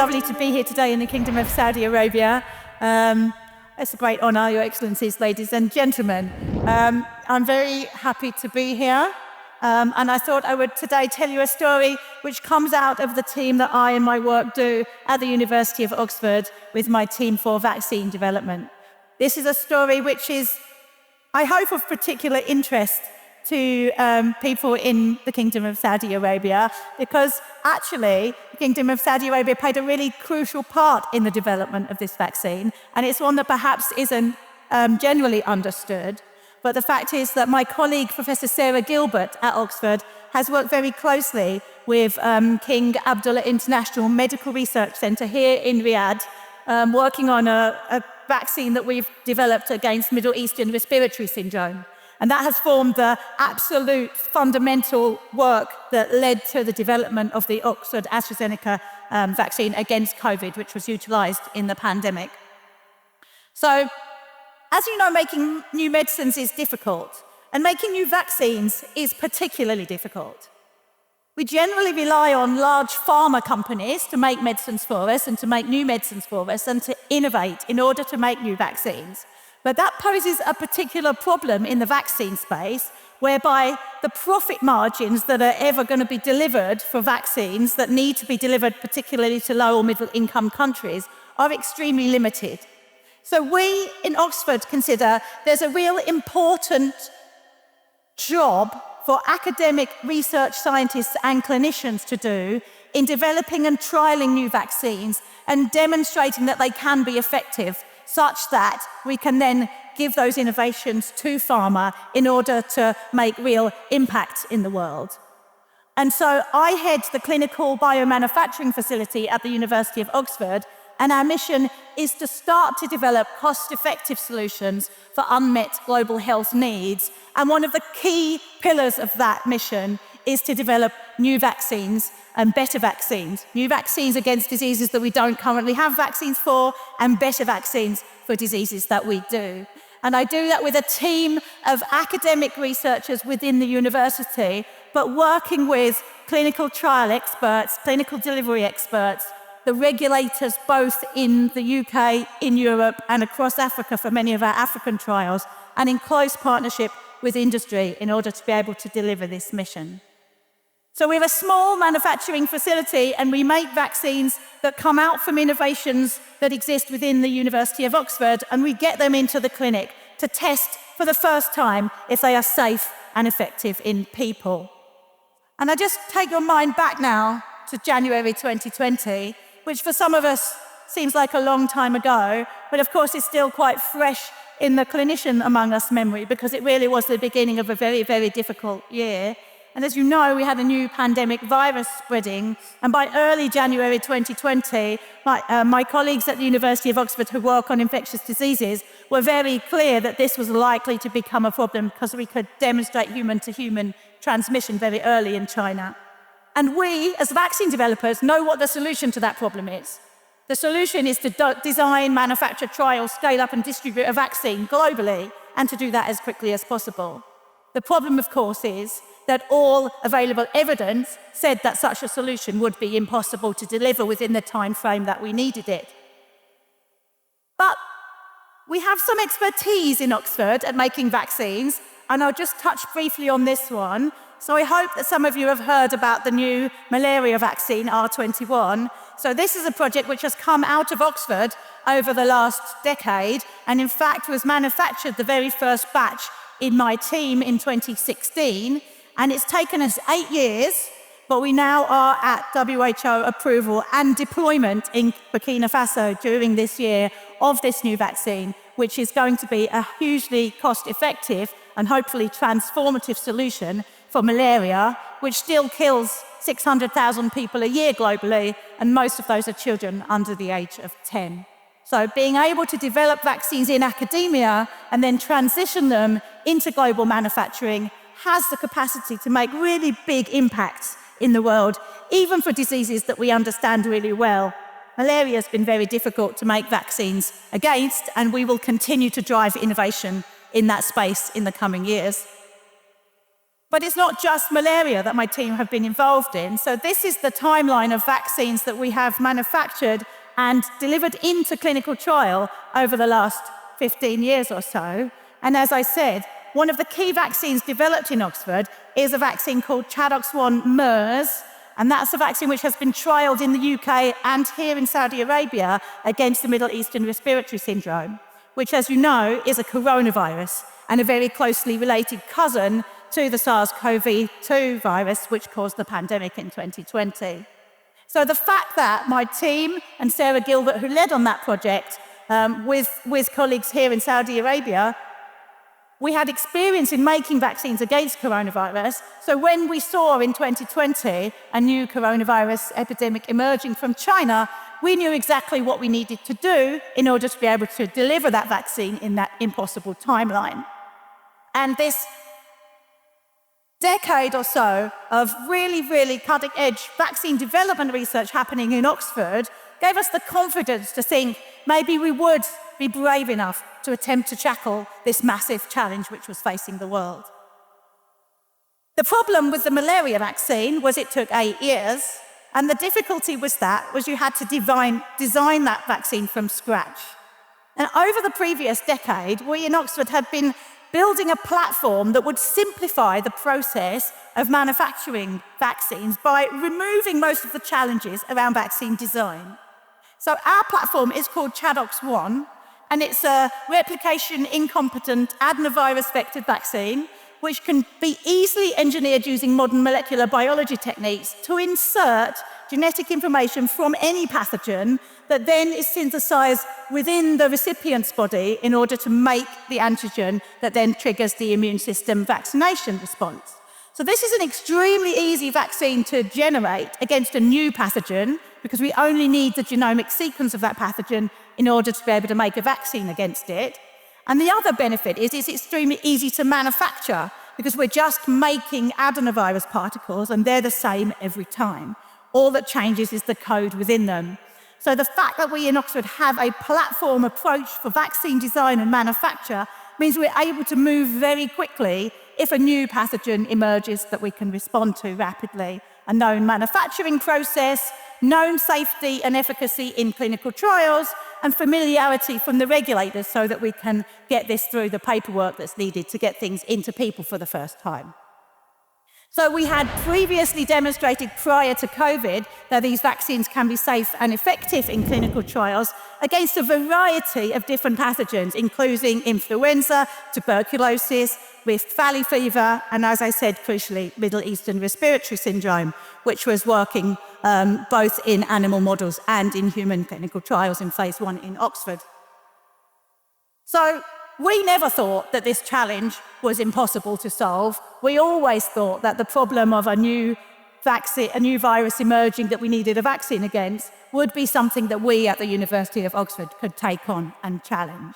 lovely to be here today in the Kingdom of Saudi Arabia. It's a great honour, Your Excellencies, ladies and gentlemen. I'm very happy to be here, and I thought I would today tell you a story which comes out of the team that I and my work do at the University of Oxford with my team for vaccine development. This is a story which is, I hope, of particular interest to people in the Kingdom of Saudi Arabia, because actually the Kingdom of Saudi Arabia played a really crucial part in the development of this vaccine, and it's one that perhaps isn't generally understood. But the fact is that my colleague, Professor Sarah Gilbert at Oxford, has worked very closely with King Abdullah International Medical Research Centre here in Riyadh, working on a vaccine that we've developed against Middle Eastern respiratory syndrome. And that has formed the absolute fundamental work that led to the development of the Oxford AstraZeneca vaccine against COVID, which was utilised in the pandemic. So, as you know, making new medicines is difficult, and making new vaccines is particularly difficult. We generally rely on large pharma companies to make medicines for us and to make new medicines for us and to innovate in order to make new vaccines. But that poses a particular problem in the vaccine space, whereby the profit margins that are ever going to be delivered for vaccines that need to be delivered particularly to low or middle income countries are extremely limited. So we in Oxford consider there's a real important job for academic research scientists and clinicians to do in developing and trialling new vaccines and demonstrating that they can be effective, such that we can then give those innovations to pharma in order to make real impact in the world. And so I head the Clinical BioManufacturing Facility at the University of Oxford, and our mission is to start to develop cost-effective solutions for unmet global health needs. And one of the key pillars of that mission is to develop new vaccines and better vaccines. New vaccines against diseases that we don't currently have vaccines for, and better vaccines for diseases that we do. And I do that with a team of academic researchers within the university, but working with clinical trial experts, clinical delivery experts, the regulators both in the UK, in Europe, and across Africa for many of our African trials, and in close partnership with industry in order to be able to deliver this mission. So we're a small manufacturing facility, and we make vaccines that come out from innovations that exist within the University of Oxford, and we get them into the clinic to test for the first time if they are safe and effective in people. And I just take your mind back now to January 2020, which for some of us seems like a long time ago, but of course is still quite fresh in the clinician among us memory, because it really was the beginning of a very, very difficult year. And as you know, we had a new pandemic virus spreading, and by early January 2020, my colleagues at the University of Oxford who work on infectious diseases were very clear that this was likely to become a problem because we could demonstrate human-to-human transmission very early in China. And we, as vaccine developers, know what the solution to that problem is. The solution is to design, manufacture, trial, scale up and distribute a vaccine globally, and to do that as quickly as possible. The problem, of course, is that all available evidence said that such a solution would be impossible to deliver within the time frame that we needed it. But we have some expertise in Oxford at making vaccines, and I'll just touch briefly on this one. So I hope that some of you have heard about the new malaria vaccine, R21. So this is a project which has come out of Oxford over the last decade, and in fact was manufactured, the very first batch, in my team in 2016. And it's taken us 8 years, but we now are at WHO approval and deployment in Burkina Faso during this year of this new vaccine, which is going to be a hugely cost-effective and hopefully transformative solution for malaria, which still kills 600,000 people a year globally, and most of those are children under the age of 10. So being able to develop vaccines in academia and then transition them into global manufacturing has the capacity to make really big impacts in the world, even for diseases that we understand really well. Malaria has been very difficult to make vaccines against, and we will continue to drive innovation in that space in the coming years. But it's not just malaria that my team have been involved in. So this is the timeline of vaccines that we have manufactured and delivered into clinical trial over the last 15 years or so. And as I said, one of the key vaccines developed in Oxford is a vaccine called ChAdOx1 MERS, and that's a vaccine which has been trialled in the UK and here in Saudi Arabia against the Middle Eastern respiratory syndrome, which, as you know, is a coronavirus and a very closely related cousin to the SARS-CoV-2 virus, which caused the pandemic in 2020. So the fact that my team and Sarah Gilbert, who led on that project with colleagues here in Saudi Arabia, we had experience in making vaccines against coronavirus. So when we saw in 2020 a new coronavirus epidemic emerging from China, we knew exactly what we needed to do in order to be able to deliver that vaccine in that impossible timeline. And this decade or so of really, really cutting-edge vaccine development research happening in Oxford gave us the confidence to think maybe we would be brave enough to attempt to tackle this massive challenge which was facing the world. The problem with the malaria vaccine was it took 8 years, and the difficulty was you had to design that vaccine from scratch. And over the previous decade, we in Oxford had been building a platform that would simplify the process of manufacturing vaccines by removing most of the challenges around vaccine design. So our platform is called ChAdOx1, and it's a replication-incompetent adenovirus vector vaccine which can be easily engineered using modern molecular biology techniques to insert genetic information from any pathogen that then is synthesized within the recipient's body in order to make the antigen that then triggers the immune system vaccination response. So this is an extremely easy vaccine to generate against a new pathogen because we only need the genomic sequence of that pathogen in order to be able to make a vaccine against it. And the other benefit is it's extremely easy to manufacture because we're just making adenovirus particles and they're the same every time. All that changes is the code within them. So the fact that we in Oxford have a platform approach for vaccine design and manufacture means we're able to move very quickly if a new pathogen emerges that we can respond to rapidly. A known manufacturing process, known safety and efficacy in clinical trials, and familiarity from the regulators so that we can get this through the paperwork that's needed to get things into people for the first time. So we had previously demonstrated prior to COVID that these vaccines can be safe and effective in clinical trials against a variety of different pathogens, including influenza, tuberculosis, Rift Valley fever, and as I said, crucially, Middle Eastern respiratory syndrome, which was working both in animal models and in human clinical trials in phase 1 in Oxford. So we never thought that this challenge was impossible to solve. We always thought that the problem of a new virus emerging that we needed a vaccine against would be something that we at the University of Oxford could take on and challenge.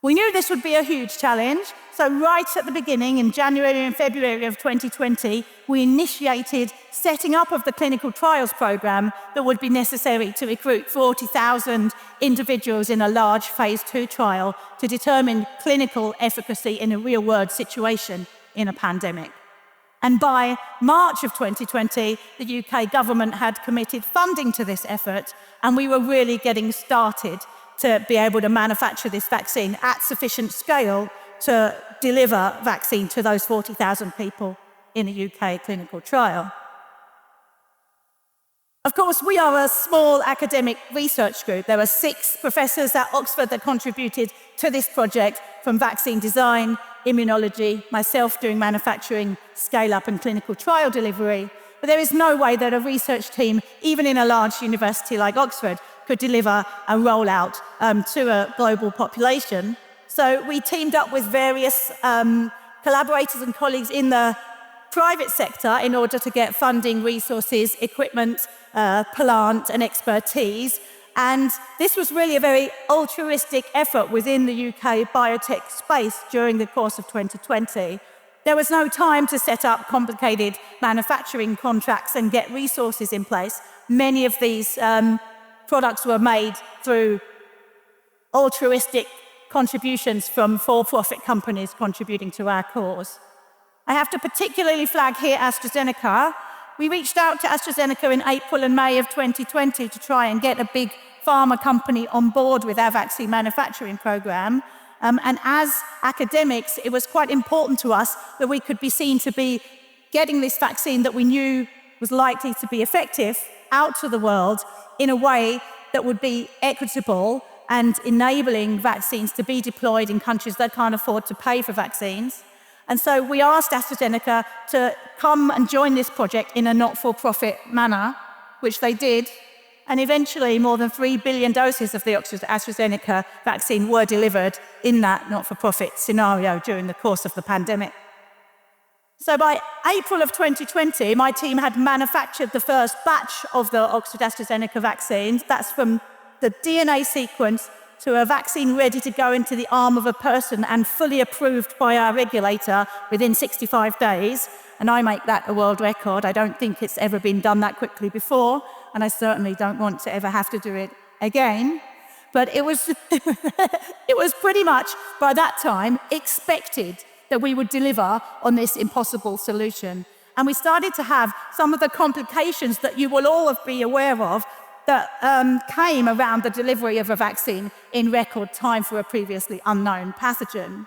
We knew this would be a huge challenge, so right at the beginning, in January and February of 2020, we initiated setting up of the clinical trials program that would be necessary to recruit 40,000 individuals in a large phase 2 trial to determine clinical efficacy in a real-world situation in a pandemic. And by March of 2020, the UK government had committed funding to this effort, and we were really getting started to be able to manufacture this vaccine at sufficient scale to deliver vaccine to those 40,000 people in a UK clinical trial. Of course, we are a small academic research group. There are 6 professors at Oxford that contributed to this project, from vaccine design, immunology, myself doing manufacturing, scale-up and clinical trial delivery. But there is no way that a research team, even in a large university like Oxford, could deliver and roll out to a global population. So we teamed up with various collaborators and colleagues in the private sector in order to get funding, resources, equipment, plant and expertise. And this was really a very altruistic effort within the UK biotech space during the course of 2020. There was no time to set up complicated manufacturing contracts and get resources in place. Many of these products were made through altruistic contributions from for-profit companies contributing to our cause. I have to particularly flag here AstraZeneca. We reached out to AstraZeneca in April and May of 2020 to try and get a big pharma company on board with our vaccine manufacturing program. And as academics, it was quite important to us that we could be seen to be getting this vaccine that we knew was likely to be effective out to the world in a way that would be equitable and enabling vaccines to be deployed in countries that can't afford to pay for vaccines. And so we asked AstraZeneca to come and join this project in a not-for-profit manner, which they did. And eventually, more than 3 billion doses of the AstraZeneca vaccine were delivered in that not-for-profit scenario during the course of the pandemic. So by April of 2020, my team had manufactured the first batch of the Oxford AstraZeneca vaccines. That's from the DNA sequence to a vaccine ready to go into the arm of a person and fully approved by our regulator within 65 days. And I make that a world record. I don't think it's ever been done that quickly before, and I certainly don't want to ever have to do it again. But it was, it was pretty much, by that time, expected that we would deliver on this impossible solution. And we started to have some of the complications that you will all be aware of that came around the delivery of a vaccine in record time for a previously unknown pathogen.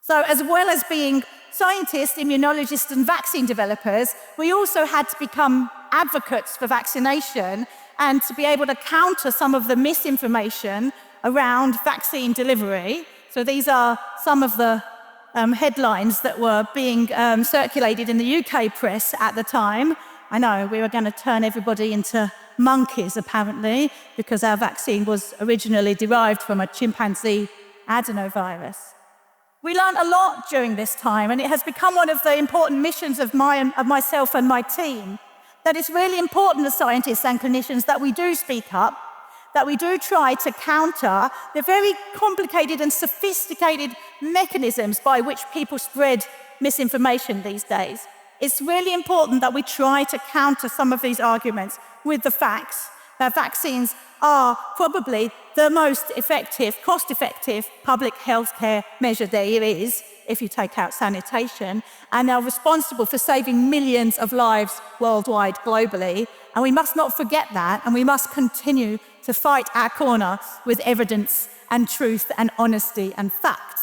So as well as being scientists, immunologists, and vaccine developers, we also had to become advocates for vaccination and to be able to counter some of the misinformation around vaccine delivery. So these are some of the headlines that were being circulated in the UK press at the time. I know, we were going to turn everybody into monkeys, apparently, because our vaccine was originally derived from a chimpanzee adenovirus. We learned a lot during this time, and it has become one of the important missions of myself and my team, that it's really important as scientists and clinicians that we do speak up, that we do try to counter the very complicated and sophisticated mechanisms by which people spread misinformation these days. It's really important that we try to counter some of these arguments with the facts that vaccines are probably the most effective, cost-effective public health care measure there is, if you take out sanitation, and are responsible for saving millions of lives worldwide, globally. And we must not forget that, and we must continue to fight our corner with evidence and truth and honesty and facts.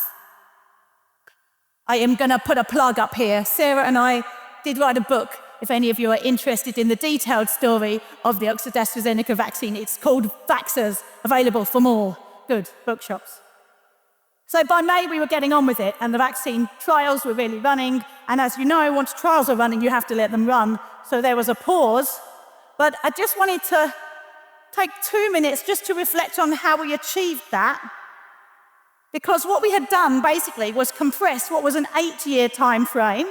I am going to put a plug up here. Sarah and I did write a book, if any of you are interested in the detailed story of the Oxford AstraZeneca vaccine. It's called Vaxxers, available from all good bookshops. So by May, we were getting on with it, and the vaccine trials were really running. And as you know, once trials are running, you have to let them run. So there was a pause. But I just wanted to take 2 minutes just to reflect on how we achieved that. Because what we had done, basically, was compress what was an 8-year time frame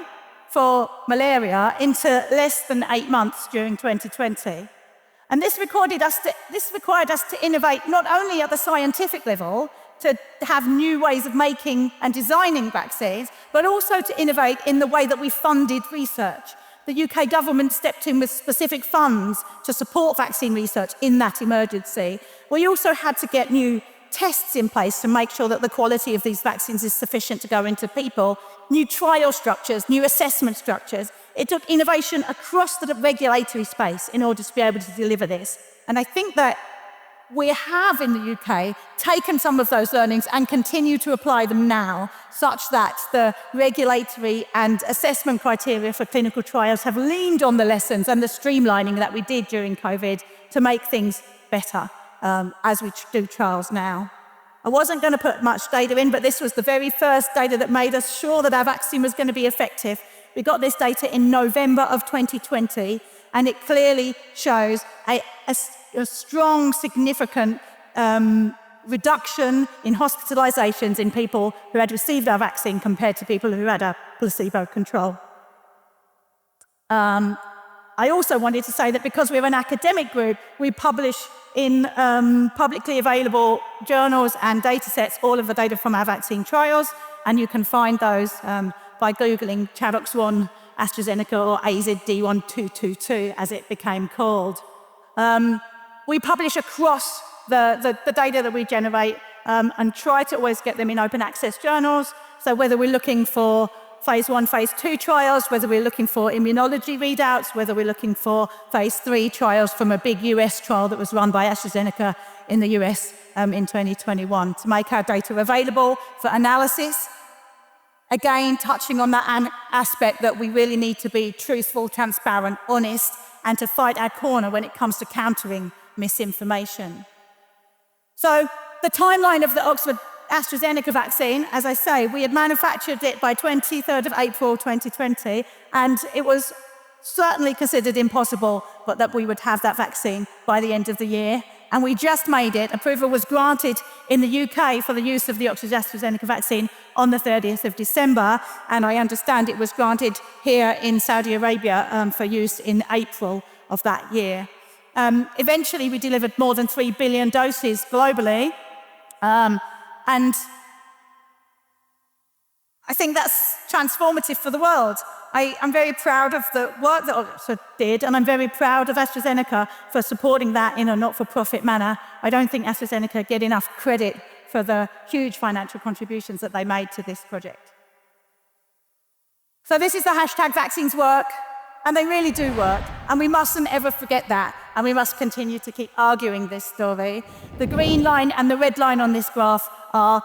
for malaria into less than 8 months during 2020. And this required us to innovate not only at the scientific level, to have new ways of making and designing vaccines, but also to innovate in the way that we funded research. The UK government stepped in with specific funds to support vaccine research in that emergency. We also had to get new tests in place to make sure that the quality of these vaccines is sufficient to go into people, new trial structures, new assessment structures. It took innovation across the regulatory space in order to be able to deliver this. And I think that we have in the UK taken some of those learnings and continue to apply them now, such that the regulatory and assessment criteria for clinical trials have leaned on the lessons and the streamlining that we did during COVID to make things better as we do trials now. I wasn't going to put much data in, but this was the very first data that made us sure that our vaccine was going to be effective. We got this data in November of 2020, and it clearly shows a strong, significant reduction in hospitalizations in people who had received our vaccine compared to people who had a placebo control. I also wanted to say that because we're an academic group, we publish in publicly available journals and data sets all of the data from our vaccine trials, and you can find those by Googling Chadox1 AstraZeneca or AZD1222, as it became called. We publish across the data that we generate and try to always get them in open access journals. So whether we're looking for phase 1, phase 2 trials, whether we're looking for immunology readouts, whether we're looking for phase 3 trials from a big US trial that was run by AstraZeneca in the US in 2021 to make our data available for analysis. Again, touching on that aspect that we really need to be truthful, transparent, honest, and to fight our corner when it comes to countering misinformation. So the timeline of the Oxford AstraZeneca vaccine, as I say, we had manufactured it by 23rd of April 2020, and it was certainly considered impossible, but that we would have that vaccine by the end of the year. And we just made it. Approval was granted in the UK for the use of the Oxford AstraZeneca vaccine on the 30th of December, and I understand it was granted here in Saudi Arabia for use in April of that year. Eventually, we delivered more than 3 billion doses globally, and I think that's transformative for the world. I'm very proud of the work that Oxford did, and I'm very proud of AstraZeneca for supporting that in a not-for-profit manner. I don't think AstraZeneca get enough credit for the huge financial contributions that they made to this project. So this is the hashtag vaccines work, and they really do work, and we mustn't ever forget that, and we must continue to keep arguing this story. The green line and the red line on this graph are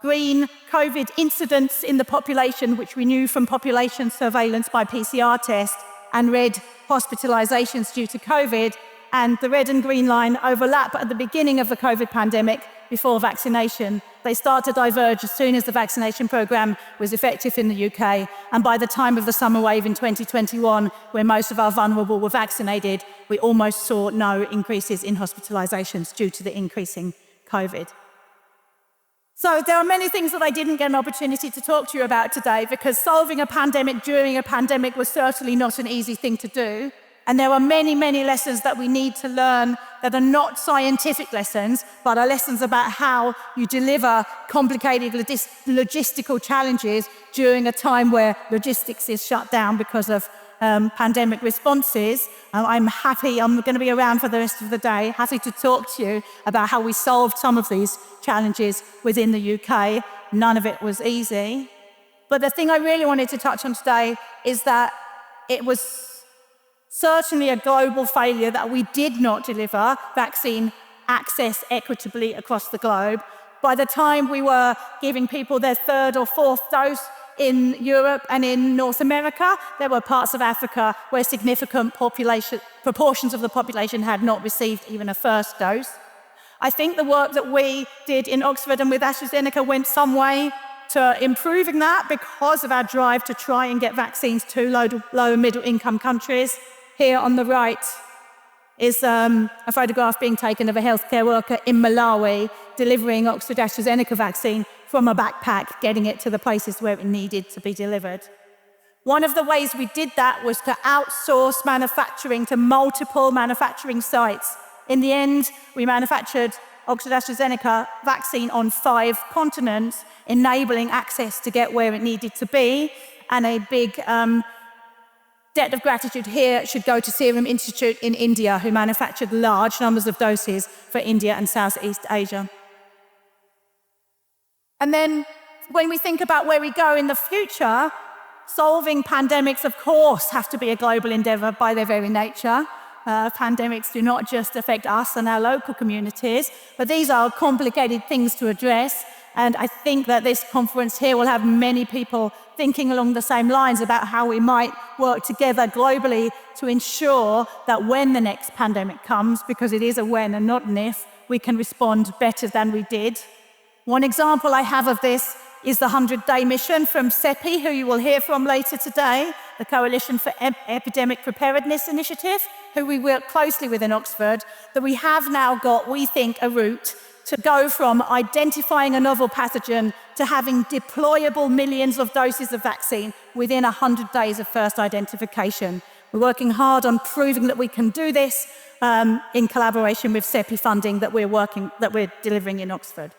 green COVID incidents in the population, which we knew from population surveillance by PCR test, and red hospitalizations due to COVID. And the red and green line overlap at the beginning of the COVID pandemic before vaccination. They start to diverge as soon as the vaccination program was effective in the UK. And by the time of the summer wave in 2021, where most of our vulnerable were vaccinated, we almost saw no increases in hospitalizations due to the increasing COVID. So there are many things that I didn't get an opportunity to talk to you about today, because solving a pandemic during a pandemic was certainly not an easy thing to do. And there are many, many lessons that we need to learn that are not scientific lessons, but are lessons about how you deliver complicated logistical challenges during a time where logistics is shut down because of pandemic responses. I'm going to be around for the rest of the day, happy to talk to you about how we solved some of these challenges within the UK. None of it was easy. But the thing I really wanted to touch on today is that it was certainly a global failure that we did not deliver vaccine access equitably across the globe. By the time we were giving people their third or fourth dose in Europe and in North America, there were parts of Africa where significant proportions of the population had not received even a first dose. I think the work that we did in Oxford and with AstraZeneca went some way to improving that because of our drive to try and get vaccines to low and middle income countries. Here on the right is a photograph being taken of a healthcare worker in Malawi delivering Oxford AstraZeneca vaccine from a backpack, getting it to the places where it needed to be delivered. One of the ways we did that was to outsource manufacturing to multiple manufacturing sites. In the end, we manufactured Oxford AstraZeneca vaccine on 5 continents, enabling access to get where it needed to be. And a big debt of gratitude here should go to Serum Institute in India, who manufactured large numbers of doses for India and Southeast Asia. And then when we think about where we go in the future, solving pandemics, of course, have to be a global endeavor by their very nature. Pandemics do not just affect us and our local communities, but these are complicated things to address. And I think that this conference here will have many people thinking along the same lines about how we might work together globally to ensure that when the next pandemic comes, because it is a when and not an if, we can respond better than we did. One example I have of this is the 100-day mission from CEPI, who you will hear from later today, the Coalition for Epidemic Preparedness Initiative, who we work closely with in Oxford, that we have now got, we think, a route to go from identifying a novel pathogen to having deployable millions of doses of vaccine within 100 days of first identification. We're working hard on proving that we can do this in collaboration with CEPI funding that we're delivering in Oxford.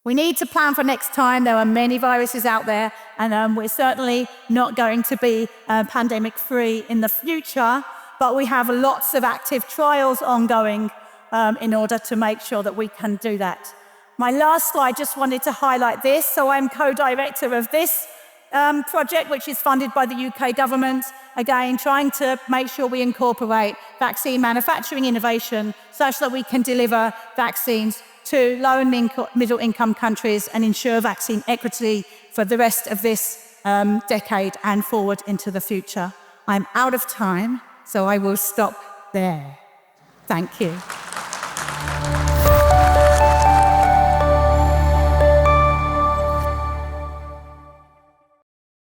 We need to plan for next time. There are many viruses out there, and we're certainly not going to be pandemic-free in the future, but we have lots of active trials ongoing in order to make sure that we can do that. My last slide, just wanted to highlight this. So I'm co-director of this project, which is funded by the UK government, again, trying to make sure we incorporate vaccine manufacturing innovation such that we can deliver vaccines to low and middle income countries and ensure vaccine equity for the rest of this decade and forward into the future. I'm out of time, so I will stop there. Thank you.